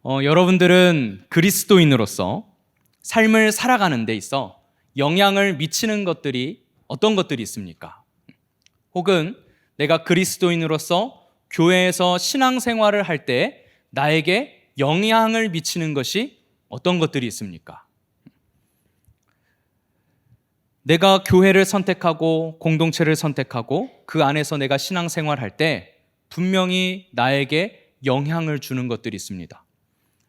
여러분들은 그리스도인으로서 삶을 살아가는 데 있어 영향을 미치는 것들이 어떤 것들이 있습니까? 혹은 내가 그리스도인으로서 교회에서 신앙생활을 할 때 나에게 영향을 미치는 것이 어떤 것들이 있습니까? 내가 교회를 선택하고 공동체를 선택하고 그 안에서 내가 신앙생활할 때 분명히 나에게 영향을 주는 것들이 있습니다.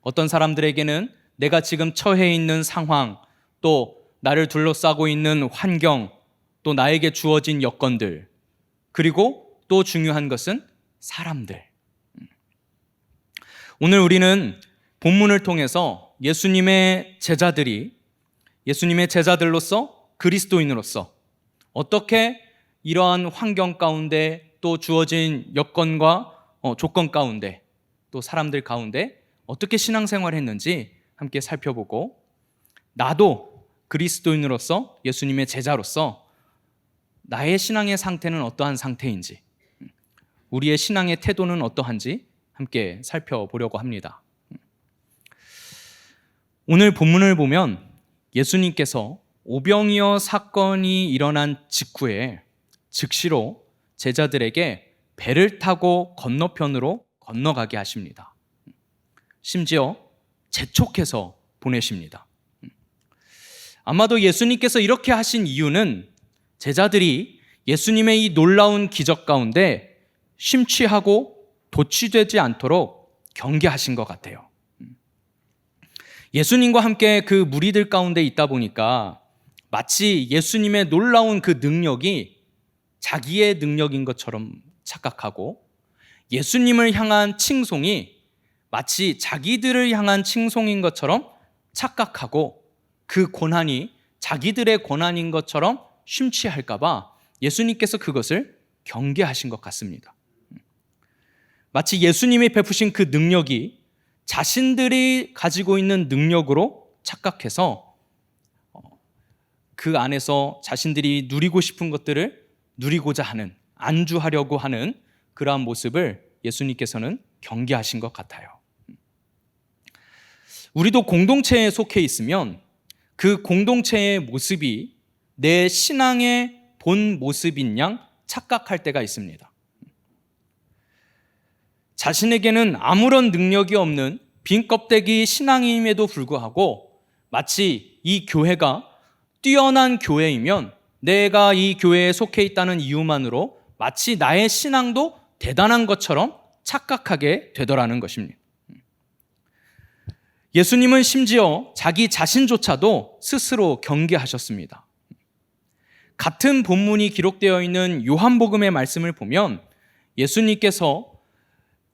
어떤 사람들에게는 내가 지금 처해 있는 상황, 또 나를 둘러싸고 있는 환경, 또 나에게 주어진 여건들, 그리고 또 중요한 것은 사람들. 오늘 우리는 본문을 통해서 예수님의 제자들로서 그리스도인으로서 어떻게 이러한 환경 가운데 또 주어진 여건과 조건 가운데 또 사람들 가운데 어떻게 신앙생활을 했는지 함께 살펴보고, 나도 그리스도인으로서 예수님의 제자로서 나의 신앙의 상태는 어떠한 상태인지, 우리의 신앙의 태도는 어떠한지 함께 살펴보려고 합니다. 오늘 본문을 보면 예수님께서 오병이어 사건이 일어난 직후에 즉시로 제자들에게 배를 타고 건너편으로 건너가게 하십니다. 심지어 재촉해서 보내십니다. 아마도 예수님께서 이렇게 하신 이유는 제자들이 예수님의 이 놀라운 기적 가운데 심취하고 도취되지 않도록 경계하신 것 같아요. 예수님과 함께 그 무리들 가운데 있다 보니까 마치 예수님의 놀라운 그 능력이 자기의 능력인 것처럼 착각하고, 예수님을 향한 칭송이 마치 자기들을 향한 칭송인 것처럼 착각하고, 그 고난이 자기들의 고난인 것처럼 심취할까 봐 예수님께서 그것을 경계하신 것 같습니다. 마치 예수님이 베푸신 그 능력이 자신들이 가지고 있는 능력으로 착각해서 그 안에서 자신들이 누리고 싶은 것들을 누리고자 하는, 안주하려고 하는 그러한 모습을 예수님께서는 경계하신 것 같아요. 우리도 공동체에 속해 있으면 그 공동체의 모습이 내 신앙의 본 모습인 양 착각할 때가 있습니다. 자신에게는 아무런 능력이 없는 빈 껍데기 신앙임에도 불구하고 마치 이 교회가 뛰어난 교회이면 내가 이 교회에 속해 있다는 이유만으로 마치 나의 신앙도 대단한 것처럼 착각하게 되더라는 것입니다. 예수님은 심지어 자기 자신조차도 스스로 경계하셨습니다. 같은 본문이 기록되어 있는 요한복음의 말씀을 보면 예수님께서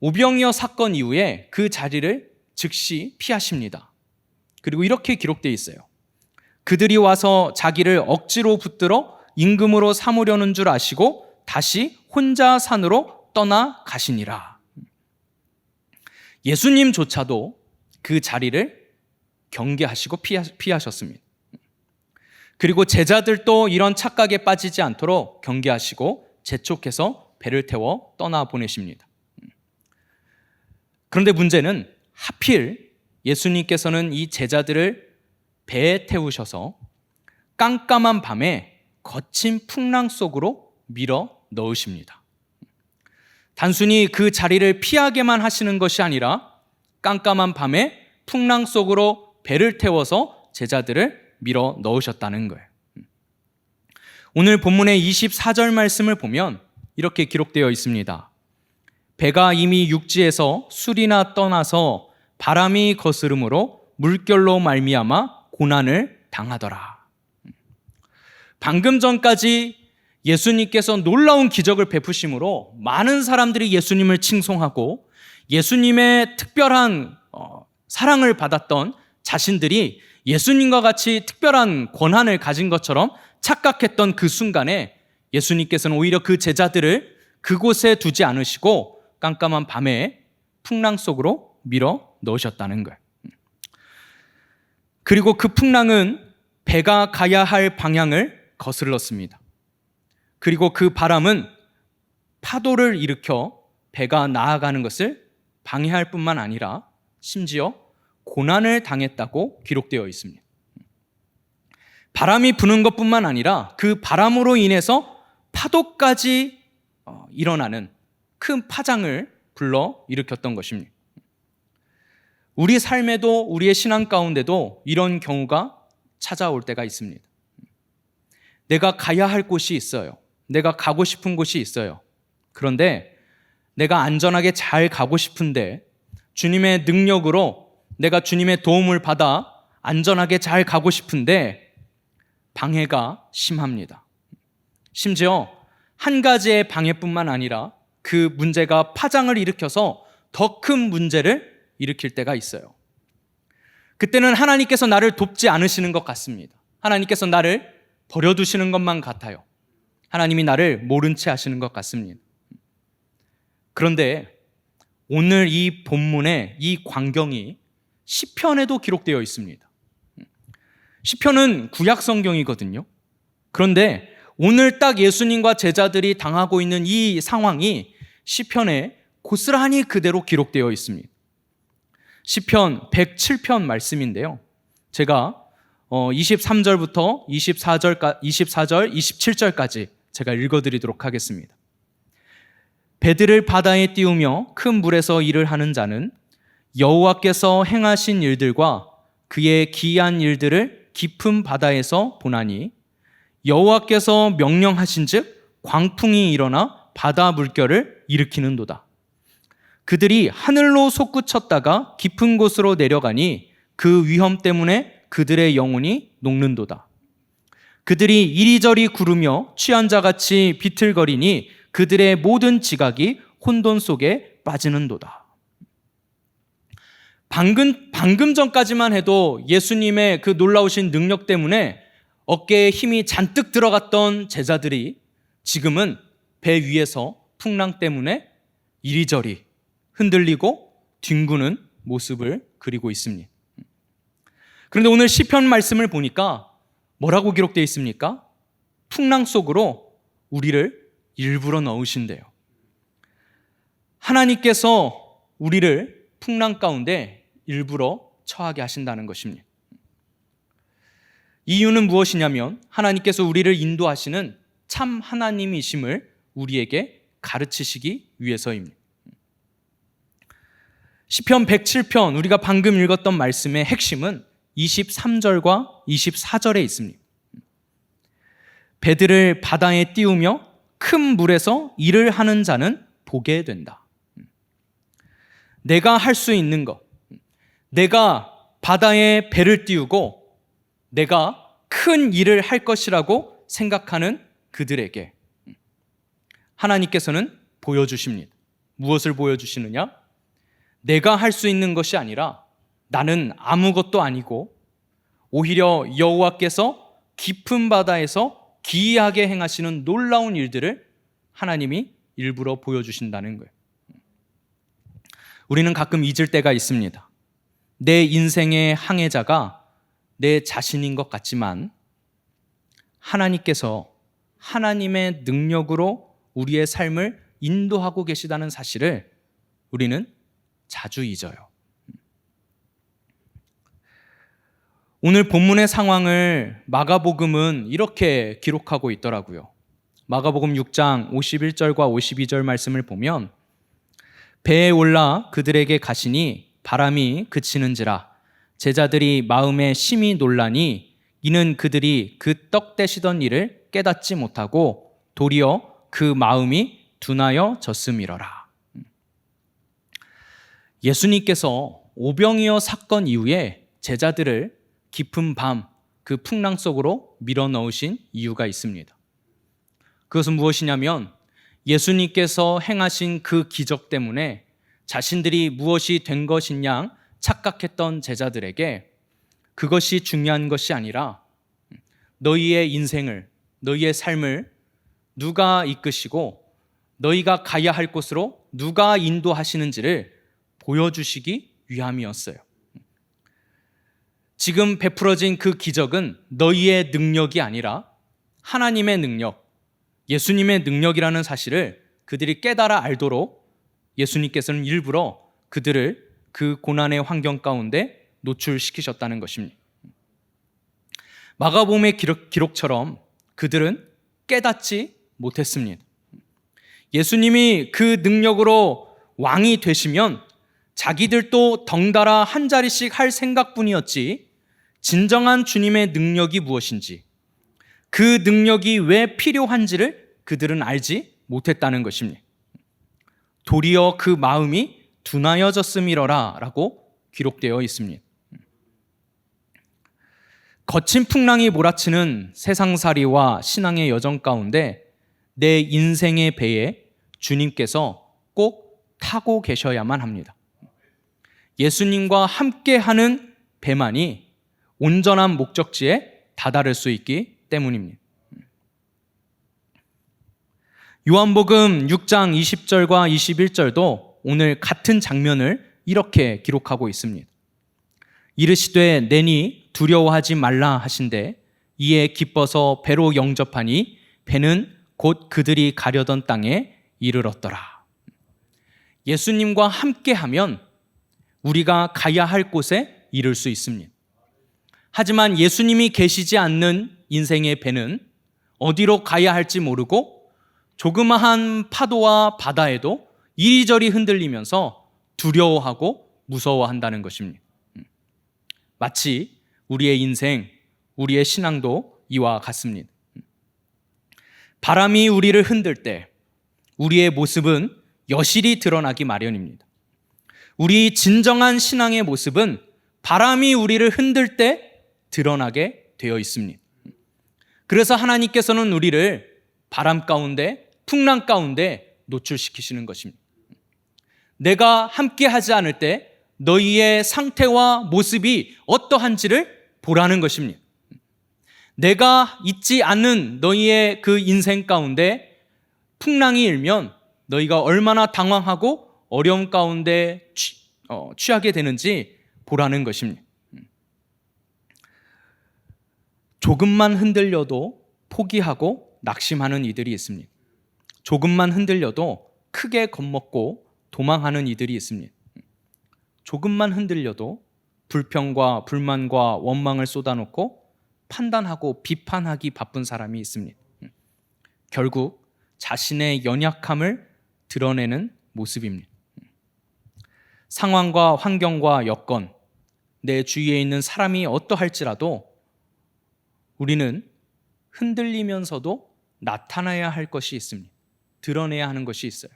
오병이어 사건 이후에 그 자리를 즉시 피하십니다. 그리고 이렇게 기록되어 있어요. 그들이 와서 자기를 억지로 붙들어 임금으로 삼으려는 줄 아시고 다시 혼자 산으로 떠나 가시니라. 예수님조차도 그 자리를 경계하시고 피하셨습니다. 그리고 제자들도 이런 착각에 빠지지 않도록 경계하시고 재촉해서 배를 태워 떠나 보내십니다. 그런데 문제는 하필 예수님께서는 이 제자들을 배에 태우셔서 깜깜한 밤에 거친 풍랑 속으로 밀어 넣으십니다. 단순히 그 자리를 피하게만 하시는 것이 아니라 깜깜한 밤에 풍랑 속으로 배를 태워서 제자들을 밀어 넣으셨다는 거예요. 오늘 본문의 24절 말씀을 보면 이렇게 기록되어 있습니다. 배가 이미 육지에서 술이나 떠나서 바람이 거스름으로 물결로 말미암아 고난을 당하더라. 방금 전까지 예수님께서 놀라운 기적을 베푸심으로 많은 사람들이 예수님을 칭송하고 예수님의 특별한 사랑을 받았던 자신들이 예수님과 같이 특별한 권한을 가진 것처럼 착각했던 그 순간에 예수님께서는 오히려 그 제자들을 그곳에 두지 않으시고 깜깜한 밤에 풍랑 속으로 밀어 넣으셨다는 거예요. 그리고 그 풍랑은 배가 가야 할 방향을 거슬렀습니다. 그리고 그 바람은 파도를 일으켜 배가 나아가는 것을 방해할 뿐만 아니라 심지어 고난을 당했다고 기록되어 있습니다. 바람이 부는 것뿐만 아니라 그 바람으로 인해서 파도까지 일어나는 큰 파장을 불러 일으켰던 것입니다. 우리 삶에도 우리의 신앙 가운데도 이런 경우가 찾아올 때가 있습니다. 내가 가야 할 곳이 있어요. 내가 가고 싶은 곳이 있어요. 그런데 내가 안전하게 잘 가고 싶은데 주님의 능력으로 내가 주님의 도움을 받아 안전하게 잘 가고 싶은데 방해가 심합니다. 심지어 한 가지의 방해뿐만 아니라 그 문제가 파장을 일으켜서 더 큰 문제를 일으킬 때가 있어요. 그때는 하나님께서 나를 돕지 않으시는 것 같습니다. 하나님께서 나를 버려두시는 것만 같아요. 하나님이 나를 모른 채 하시는 것 같습니다. 그런데 오늘 이 본문의 이 광경이 시편에도 기록되어 있습니다. 시편은 구약 성경이거든요. 그런데 오늘 딱 예수님과 제자들이 당하고 있는 이 상황이 시편에 고스란히 그대로 기록되어 있습니다. 시편 107편 말씀인데요. 제가 23절부터 24절, 27절까지 제가 읽어드리도록 하겠습니다. 배들을 바다에 띄우며 큰 물에서 일을 하는 자는 여호와께서 행하신 일들과 그의 기이한 일들을 깊은 바다에서 보나니 여호와께서 명령하신즉 광풍이 일어나 바다 물결을 일으키는도다. 그들이 하늘로 솟구쳤다가 깊은 곳으로 내려가니 그 위험 때문에 그들의 영혼이 녹는도다. 그들이 이리저리 구르며 취한 자같이 비틀거리니 그들의 모든 지각이 혼돈 속에 빠지는도다. 방금 전까지만 해도 예수님의 그 놀라우신 능력 때문에 어깨에 힘이 잔뜩 들어갔던 제자들이 지금은 배 위에서 풍랑 때문에 이리저리 흔들리고 뒹구는 모습을 그리고 있습니다. 그런데 오늘 시편 말씀을 보니까 뭐라고 기록되어 있습니까? 풍랑 속으로 우리를 일부러 넣으신대요. 하나님께서 우리를 풍랑 가운데 일부러 처하게 하신다는 것입니다. 이유는 무엇이냐면 하나님께서 우리를 인도하시는 참 하나님이심을 우리에게 가르치시기 위해서입니다. 시편 107편 우리가 방금 읽었던 말씀의 핵심은 23절과 24절에 있습니다. 배들을 바다에 띄우며 큰 물에서 일을 하는 자는 보게 된다. 내가 할 수 있는 것, 내가 바다에 배를 띄우고 내가 큰 일을 할 것이라고 생각하는 그들에게 하나님께서는 보여주십니다. 무엇을 보여주시느냐? 내가 할 수 있는 것이 아니라 나는 아무것도 아니고 오히려 여호와께서 깊은 바다에서 기이하게 행하시는 놀라운 일들을 하나님이 일부러 보여주신다는 거예요. 우리는 가끔 잊을 때가 있습니다. 내 인생의 항해자가 내 자신인 것 같지만 하나님께서 하나님의 능력으로 우리의 삶을 인도하고 계시다는 사실을 우리는 자주 잊어요. 오늘 본문의 상황을 마가복음은 이렇게 기록하고 있더라고요. 마가복음 6장 51절과 52절 말씀을 보면 배에 올라 그들에게 가시니 바람이 그치는지라 제자들이 마음에 심히 놀라니 이는 그들이 그 떡 떼시던 일을 깨닫지 못하고 도리어 그 마음이 둔하여 졌음이러라. 예수님께서 오병이어 사건 이후에 제자들을 깊은 밤 그 풍랑 속으로 밀어넣으신 이유가 있습니다. 그것은 무엇이냐면 예수님께서 행하신 그 기적 때문에 자신들이 무엇이 된 것인 양 착각했던 제자들에게 그것이 중요한 것이 아니라 너희의 인생을, 너희의 삶을 누가 이끄시고 너희가 가야 할 곳으로 누가 인도하시는지를 보여주시기 위함이었어요. 지금 베풀어진 그 기적은 너희의 능력이 아니라 하나님의 능력, 예수님의 능력이라는 사실을 그들이 깨달아 알도록 예수님께서는 일부러 그들을 그 고난의 환경 가운데 노출시키셨다는 것입니다. 마가복음의 기록처럼 그들은 깨닫지 못했습니다. 예수님이 그 능력으로 왕이 되시면 자기들도 덩달아 한 자리씩 할 생각뿐이었지, 진정한 주님의 능력이 무엇인지, 그 능력이 왜 필요한지를 그들은 알지 못했다는 것입니다. 도리어 그 마음이 둔하여졌음이러라 라고 기록되어 있습니다. 거친 풍랑이 몰아치는 세상살이와 신앙의 여정 가운데 내 인생의 배에 주님께서 꼭 타고 계셔야만 합니다. 예수님과 함께하는 배만이 온전한 목적지에 다다를 수 있기 때문입니다. 요한복음 6장 20절과 21절도 오늘 같은 장면을 이렇게 기록하고 있습니다. 이르시되 내니 두려워하지 말라 하신대 이에 기뻐서 배로 영접하니 배는 곧 그들이 가려던 땅에 이르렀더라. 예수님과 함께하면 우리가 가야 할 곳에 이를 수 있습니다. 하지만 예수님이 계시지 않는 인생의 배는 어디로 가야 할지 모르고 조그마한 파도와 바다에도 이리저리 흔들리면서 두려워하고 무서워한다는 것입니다. 마치 우리의 인생, 우리의 신앙도 이와 같습니다. 바람이 우리를 흔들 때 우리의 모습은 여실히 드러나기 마련입니다. 우리 진정한 신앙의 모습은 바람이 우리를 흔들 때 드러나게 되어 있습니다. 그래서 하나님께서는 우리를 바람 가운데, 풍랑 가운데 노출시키시는 것입니다. 내가 함께 하지 않을 때 너희의 상태와 모습이 어떠한지를 보라는 것입니다. 내가 있지 않는 너희의 그 인생 가운데 풍랑이 일면 너희가 얼마나 당황하고 어려움 가운데 취하게 되는지 보라는 것입니다. 조금만 흔들려도 포기하고 낙심하는 이들이 있습니다. 조금만 흔들려도 크게 겁먹고 도망하는 이들이 있습니다. 조금만 흔들려도 불평과 불만과 원망을 쏟아놓고 판단하고 비판하기 바쁜 사람이 있습니다. 결국 자신의 연약함을 드러내는 모습입니다. 상황과 환경과 여건, 내 주위에 있는 사람이 어떠할지라도 우리는 흔들리면서도 나타나야 할 것이 있습니다. 드러내야 하는 것이 있어요.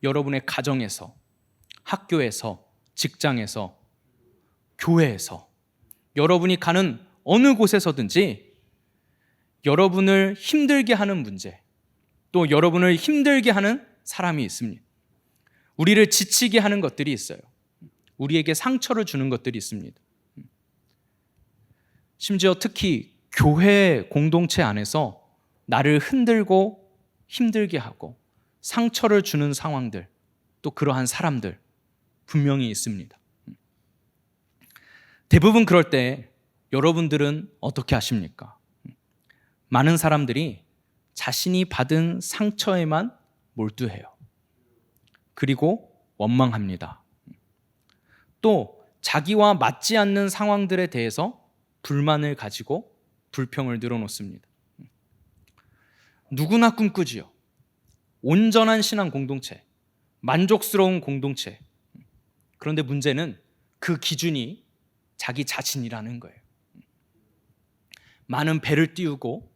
여러분의 가정에서, 학교에서, 직장에서, 교회에서, 여러분이 가는 어느 곳에서든지 여러분을 힘들게 하는 문제, 또 여러분을 힘들게 하는 사람이 있습니다. 우리를 지치게 하는 것들이 있어요. 우리에게 상처를 주는 것들이 있습니다. 심지어 특히 교회 공동체 안에서 나를 흔들고 힘들게 하고 상처를 주는 상황들, 또 그러한 사람들 분명히 있습니다. 대부분 그럴 때 여러분들은 어떻게 하십니까? 많은 사람들이 자신이 받은 상처에만 몰두해요. 그리고 원망합니다. 또 자기와 맞지 않는 상황들에 대해서 불만을 가지고 불평을 늘어놓습니다. 누구나 꿈꾸지요. 온전한 신앙 공동체, 만족스러운 공동체. 그런데 문제는 그 기준이 자기 자신이라는 거예요. 많은 배를 띄우고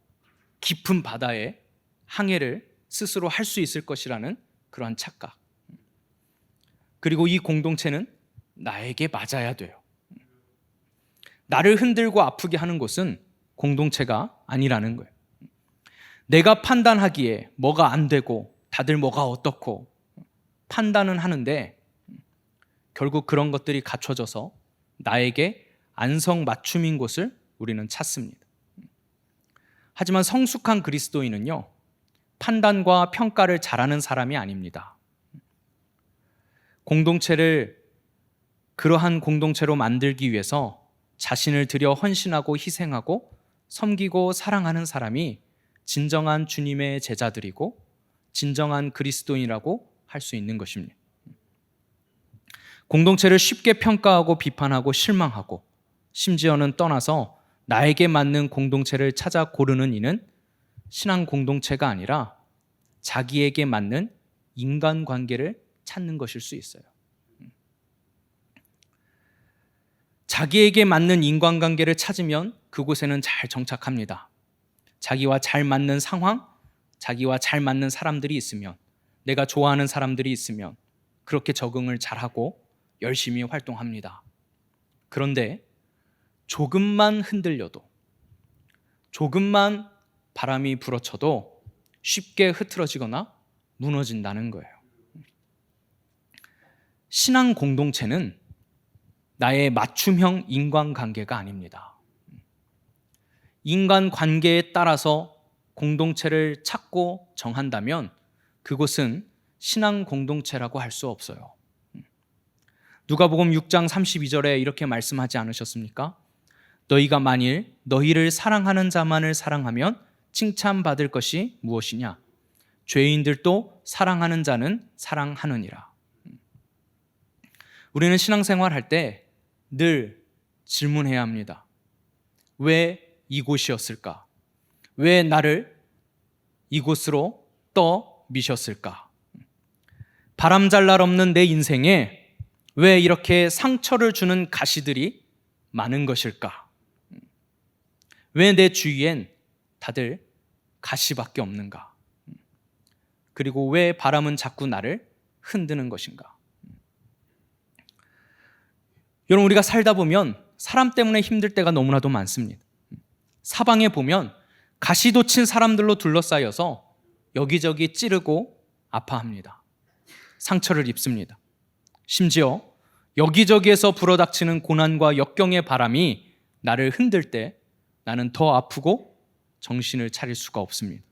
깊은 바다에 항해를 스스로 할 수 있을 것이라는 그러한 착각. 그리고 이 공동체는 나에게 맞아야 돼요. 나를 흔들고 아프게 하는 곳은 공동체가 아니라는 거예요. 내가 판단하기에 뭐가 안 되고 다들 뭐가 어떻고 판단은 하는데 결국 그런 것들이 갖춰져서 나에게 안성맞춤인 곳을 우리는 찾습니다. 하지만 성숙한 그리스도인은요, 판단과 평가를 잘하는 사람이 아닙니다. 그러한 공동체로 만들기 위해서 자신을 들여 헌신하고 희생하고 섬기고 사랑하는 사람이 진정한 주님의 제자들이고 진정한 그리스도인이라고 할 수 있는 것입니다. 공동체를 쉽게 평가하고 비판하고 실망하고 심지어는 떠나서 나에게 맞는 공동체를 찾아 고르는 이는 신앙 공동체가 아니라 자기에게 맞는 인간관계를 찾는 것일 수 있어요. 자기에게 맞는 인간관계를 찾으면 그곳에는 잘 정착합니다. 자기와 잘 맞는 상황, 자기와 잘 맞는 사람들이 있으면, 내가 좋아하는 사람들이 있으면 그렇게 적응을 잘하고 열심히 활동합니다. 그런데 조금만 흔들려도, 조금만 바람이 불어쳐도 쉽게 흐트러지거나 무너진다는 거예요. 신앙 공동체는 나의 맞춤형 인간관계가 아닙니다. 인간관계에 따라서 공동체를 찾고 정한다면 그곳은 신앙 공동체라고 할 수 없어요. 누가복음 6장 32절에 이렇게 말씀하지 않으셨습니까? 너희가 만일 너희를 사랑하는 자만을 사랑하면 칭찬받을 것이 무엇이냐? 죄인들도 사랑하는 자는 사랑하느니라. 우리는 신앙생활 할 때 늘 질문해야 합니다. 왜 이곳이었을까? 왜 나를 이곳으로 떠미셨을까? 바람잘 날 없는 내 인생에 왜 이렇게 상처를 주는 가시들이 많은 것일까? 왜 내 주위엔 다들 가시밖에 없는가? 그리고 왜 바람은 자꾸 나를 흔드는 것인가? 여러분, 우리가 살다 보면 사람 때문에 힘들 때가 너무나도 많습니다. 사방에 보면 가시도 친 사람들로 둘러싸여서 여기저기 찌르고 아파합니다. 상처를 입습니다. 심지어 여기저기에서 불어닥치는 고난과 역경의 바람이 나를 흔들 때 나는 더 아프고 정신을 차릴 수가 없습니다.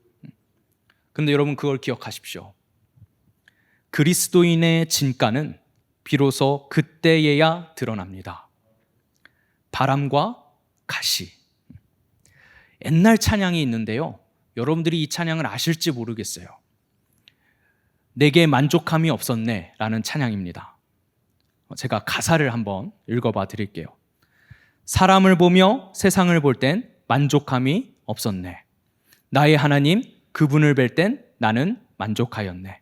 그런데 여러분, 그걸 기억하십시오. 그리스도인의 진가는 비로소 그때에야 드러납니다. 바람과 가시. 옛날 찬양이 있는데요, 여러분들이 이 찬양을 아실지 모르겠어요. 내게 만족함이 없었네 라는 찬양입니다. 제가 가사를 한번 읽어봐 드릴게요. 사람을 보며 세상을 볼 땐 만족함이 없었네. 나의 하나님 그분을 뵐 땐 나는 만족하였네.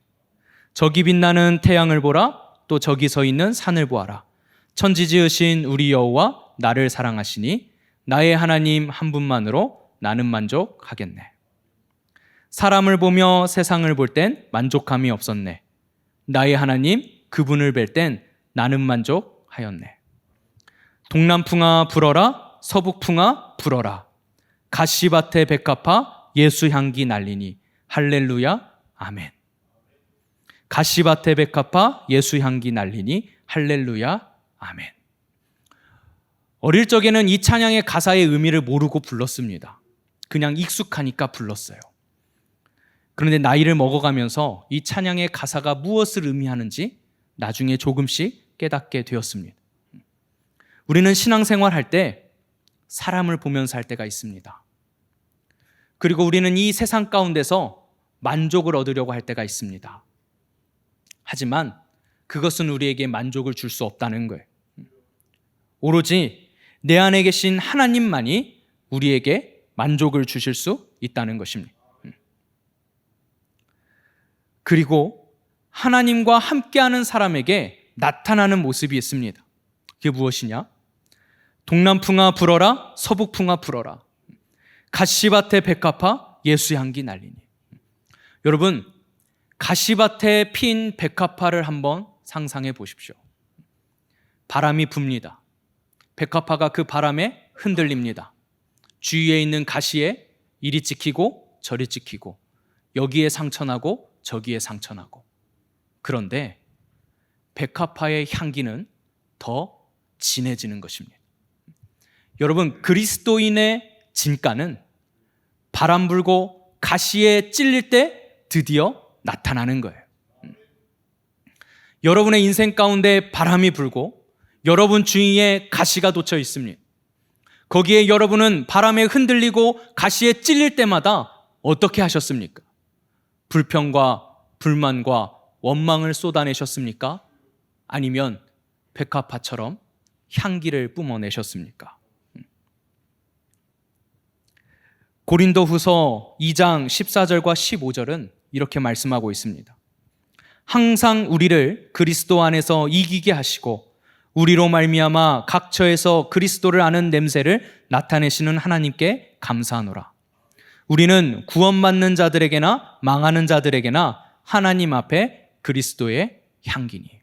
저기 빛나는 태양을 보라. 또 저기 서 있는 산을 보아라. 천지 지으신 우리 여호와 나를 사랑하시니 나의 하나님 한 분만으로 나는 만족하겠네. 사람을 보며 세상을 볼 땐 만족함이 없었네. 나의 하나님 그분을 뵐 땐 나는 만족하였네. 동남풍아 불어라. 서북풍아 불어라. 가시밭에 백합화 예수 향기 날리니 할렐루야 아멘. 가시밭에 백합화 예수 향기 날리니 할렐루야 아멘. 어릴 적에는 이 찬양의 가사의 의미를 모르고 불렀습니다. 그냥 익숙하니까 불렀어요. 그런데 나이를 먹어가면서 이 찬양의 가사가 무엇을 의미하는지 나중에 조금씩 깨닫게 되었습니다. 우리는 신앙생활 할 때 사람을 보면서 할 때가 있습니다. 그리고 우리는 이 세상 가운데서 만족을 얻으려고 할 때가 있습니다. 하지만 그것은 우리에게 만족을 줄 수 없다는 거예요. 오로지 내 안에 계신 하나님만이 우리에게 만족을 주실 수 있다는 것입니다. 그리고 하나님과 함께하는 사람에게 나타나는 모습이 있습니다. 그게 무엇이냐? 동남풍아 불어라. 서북풍아 불어라. 가시밭에 백합화 예수 향기 날리니. 여러분, 가시밭에 핀 백합화를 한번 상상해 보십시오. 바람이 붑니다. 백합화가 그 바람에 흔들립니다. 주위에 있는 가시에 이리 찍히고 저리 찍히고 여기에 상처나고 저기에 상처나고. 그런데 백합화의 향기는 더 진해지는 것입니다. 여러분, 그리스도인의 진가는 바람 불고 가시에 찔릴 때 드디어 나타나는 거예요. 여러분의 인생 가운데 바람이 불고 여러분 주위에 가시가 돋쳐 있습니다. 거기에 여러분은 바람에 흔들리고 가시에 찔릴 때마다 어떻게 하셨습니까? 불평과 불만과 원망을 쏟아내셨습니까? 아니면 백합화처럼 향기를 뿜어내셨습니까? 고린도후서 2장 14절과 15절은 이렇게 말씀하고 있습니다. 항상 우리를 그리스도 안에서 이기게 하시고 우리로 말미암아 각처에서 그리스도를 아는 냄새를 나타내시는 하나님께 감사하노라. 우리는 구원받는 자들에게나 망하는 자들에게나 하나님 앞에 그리스도의 향기니.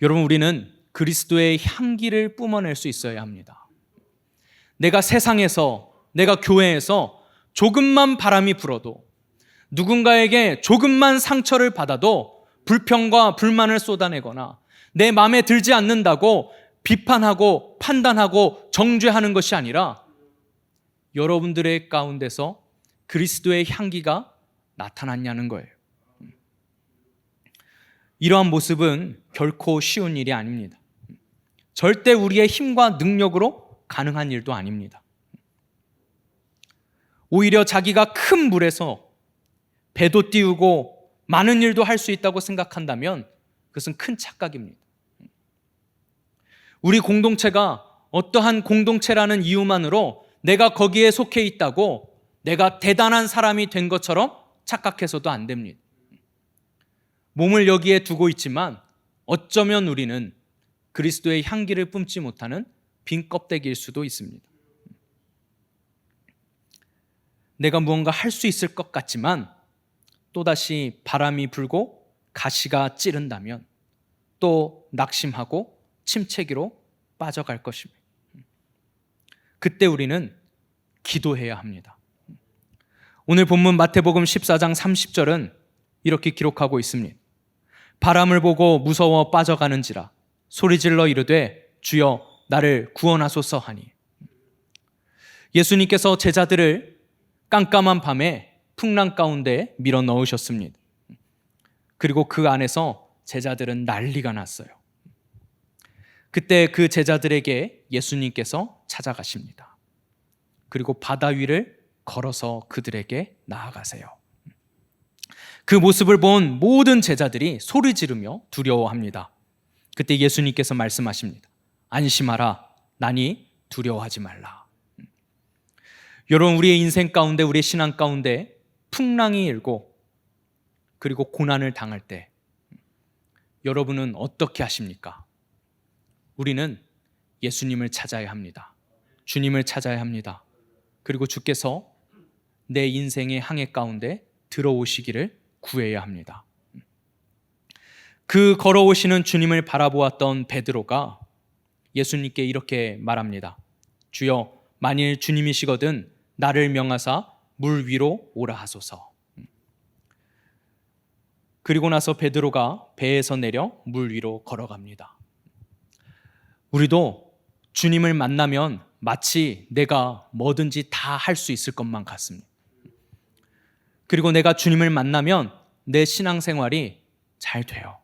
여러분, 우리는 그리스도의 향기를 뿜어낼 수 있어야 합니다. 내가 세상에서, 내가 교회에서 조금만 바람이 불어도, 누군가에게 조금만 상처를 받아도 불평과 불만을 쏟아내거나 내 마음에 들지 않는다고 비판하고 판단하고 정죄하는 것이 아니라 여러분들의 가운데서 그리스도의 향기가 나타났냐는 거예요. 이러한 모습은 결코 쉬운 일이 아닙니다. 절대 우리의 힘과 능력으로 가능한 일도 아닙니다. 오히려 자기가 큰 물에서 배도 띄우고 많은 일도 할 수 있다고 생각한다면 그것은 큰 착각입니다. 우리 공동체가 어떠한 공동체라는 이유만으로 내가 거기에 속해 있다고 내가 대단한 사람이 된 것처럼 착각해서도 안 됩니다. 몸을 여기에 두고 있지만 어쩌면 우리는 그리스도의 향기를 뿜지 못하는 빈 껍데기일 수도 있습니다. 내가 무언가 할 수 있을 것 같지만 또다시 바람이 불고 가시가 찌른다면 또 낙심하고 침체기로 빠져갈 것입니다. 그때 우리는 기도해야 합니다. 오늘 본문 마태복음 14장 30절은 이렇게 기록하고 있습니다. 바람을 보고 무서워 빠져가는지라 소리질러 이르되 주여 나를 구원하소서 하니. 예수님께서 제자들을 깜깜한 밤에 풍랑 가운데 밀어 넣으셨습니다. 그리고 그 안에서 제자들은 난리가 났어요. 그때 그 제자들에게 예수님께서 찾아가십니다. 그리고 바다 위를 걸어서 그들에게 나아가세요. 그 모습을 본 모든 제자들이 소리 지르며 두려워합니다. 그때 예수님께서 말씀하십니다. 안심하라, 나니 두려워하지 말라. 여러분, 우리의 인생 가운데, 우리의 신앙 가운데 풍랑이 일고 그리고 고난을 당할 때 여러분은 어떻게 하십니까? 우리는 예수님을 찾아야 합니다. 주님을 찾아야 합니다. 그리고 주께서 내 인생의 항해 가운데 들어오시기를 구해야 합니다. 그 걸어오시는 주님을 바라보았던 베드로가 예수님께 이렇게 말합니다. 주여, 만일 주님이시거든 나를 명하사 물 위로 오라 하소서. 그리고 나서 베드로가 배에서 내려 물 위로 걸어갑니다. 우리도 주님을 만나면 마치 내가 뭐든지 다 할 수 있을 것만 같습니다. 그리고 내가 주님을 만나면 내 신앙생활이 잘 돼요.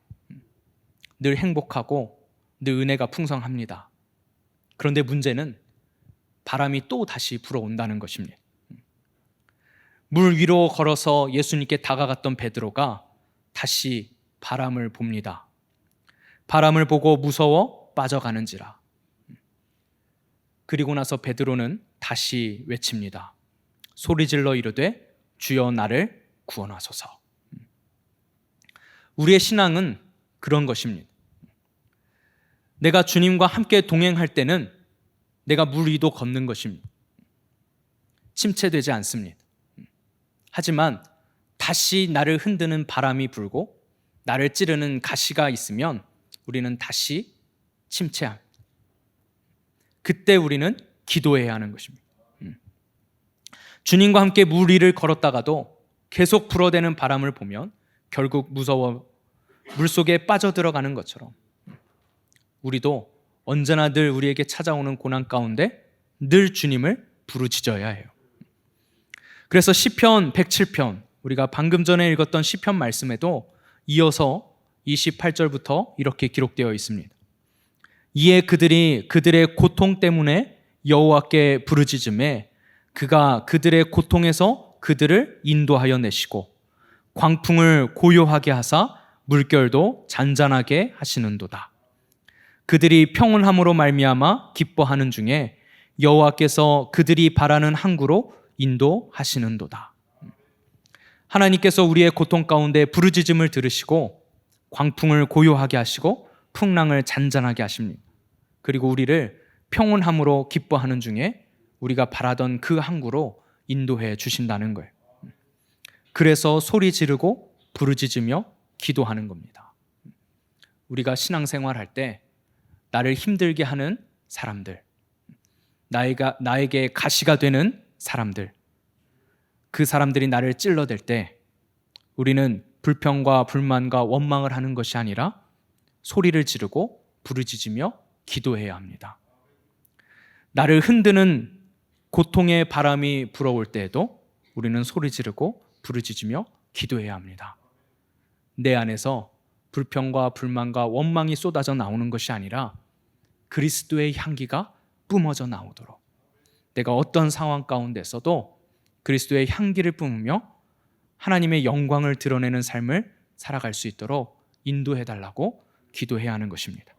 늘 행복하고 늘 은혜가 풍성합니다. 그런데 문제는 바람이 또 다시 불어온다는 것입니다. 물 위로 걸어서 예수님께 다가갔던 베드로가 다시 바람을 봅니다. 바람을 보고 무서워 빠져가는지라. 그리고 나서 베드로는 다시 외칩니다. 소리질러 이르되 주여 나를 구원하소서. 우리의 신앙은 그런 것입니다. 내가 주님과 함께 동행할 때는 내가 물 위도 걷는 것입니다. 침체되지 않습니다. 하지만 다시 나를 흔드는 바람이 불고 나를 찌르는 가시가 있으면 우리는 다시 침체합니다. 그때 우리는 기도해야 하는 것입니다. 주님과 함께 물 위를 걸었다가도 계속 불어대는 바람을 보면 결국 무서워 물속에 빠져들어가는 것처럼 우리도 언제나 늘 우리에게 찾아오는 고난 가운데 늘 주님을 부르짖어야 해요. 그래서 시편 107편, 우리가 방금 전에 읽었던 시편 말씀에도 이어서 28절부터 이렇게 기록되어 있습니다. 이에 그들이 그들의 고통 때문에 여호와께 부르짖음에 그가 그들의 고통에서 그들을 인도하여 내시고 광풍을 고요하게 하사 물결도 잔잔하게 하시는도다. 그들이 평온함으로 말미암아 기뻐하는 중에 여호와께서 그들이 바라는 항구로 인도하시는도다. 하나님께서 우리의 고통 가운데 부르짖음을 들으시고 광풍을 고요하게 하시고 풍랑을 잔잔하게 하십니다. 그리고 우리를 평온함으로 기뻐하는 중에 우리가 바라던 그 항구로 인도해 주신다는 거예요. 그래서 소리 지르고 부르짖으며 기도하는 겁니다. 우리가 신앙생활할 때 나를 힘들게 하는 사람들, 나에게 가시가 되는 사람들, 그 사람들이 나를 찔러댈 때 우리는 불평과 불만과 원망을 하는 것이 아니라 소리를 지르고 부르짖으며 기도해야 합니다. 나를 흔드는 고통의 바람이 불어올 때에도 우리는 소리 지르고 부르짖으며 기도해야 합니다. 내 안에서 불평과 불만과 원망이 쏟아져 나오는 것이 아니라 그리스도의 향기가 뿜어져 나오도록, 내가 어떤 상황 가운데서도 그리스도의 향기를 뿜으며 하나님의 영광을 드러내는 삶을 살아갈 수 있도록 인도해달라고 기도해야 하는 것입니다.